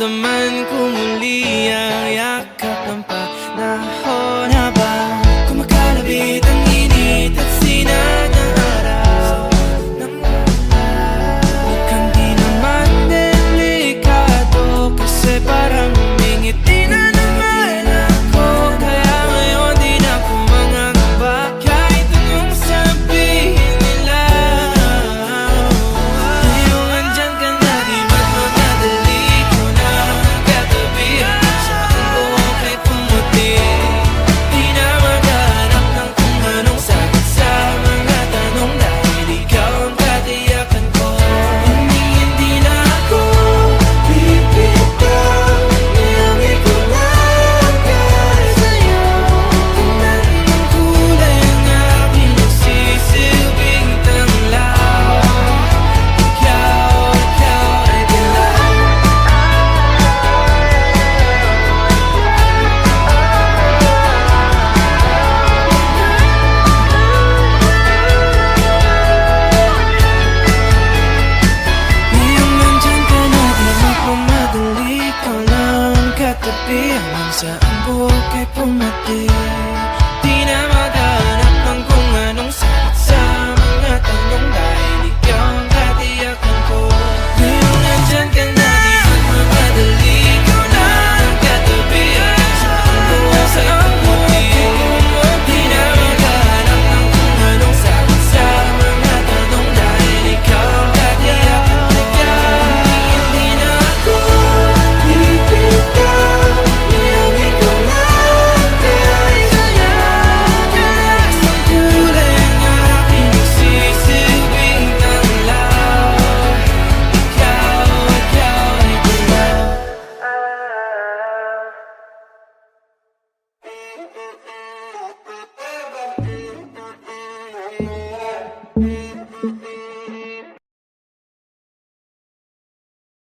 Maramdaman ko muli ang yakap ng panahon habang kumakalabit ang init at sinag ng araw. Mukhang di naman delikado kasi parang umingiti na naman ako. Kaya ngayon di na ako mangangamba kahit anong sabihin nila. Ngayong andyan ka na, di ba't magmadali ko na katabi sa buhok ay pumuti. Di na maghanap ng kung anong sagot sa mga tanong dahil ikaw ang katiyakan ko. Hindi na ako bibitaw, ngayong ikaw lang kahit sa'yo. Tingnan ng kulay ang aking nagsisilbing tanglaw. Ikaw ay dilaw. Ngayong nandyan ka na, di magmamadali ko lang katabi hanggang sa ang buhok ay pumati. Di na maghanap ng kung anong sagot sa mga tanong dahil ikaw ang katiyakan ko. Ngayong nandyan ka na, di magmamadali ko lang katabi hanggang sa ang buhok ay pumati. Di na maghanap ng kung anong sagot sa mga tanong dahil ikaw ang katiyakan ko. Hindi na ako bibitaw, ngayong ikaw lang kahit sa'yo. Kalas ng kulay ang aking nagsisilbing tanglaw. Ikaw ay dilaw.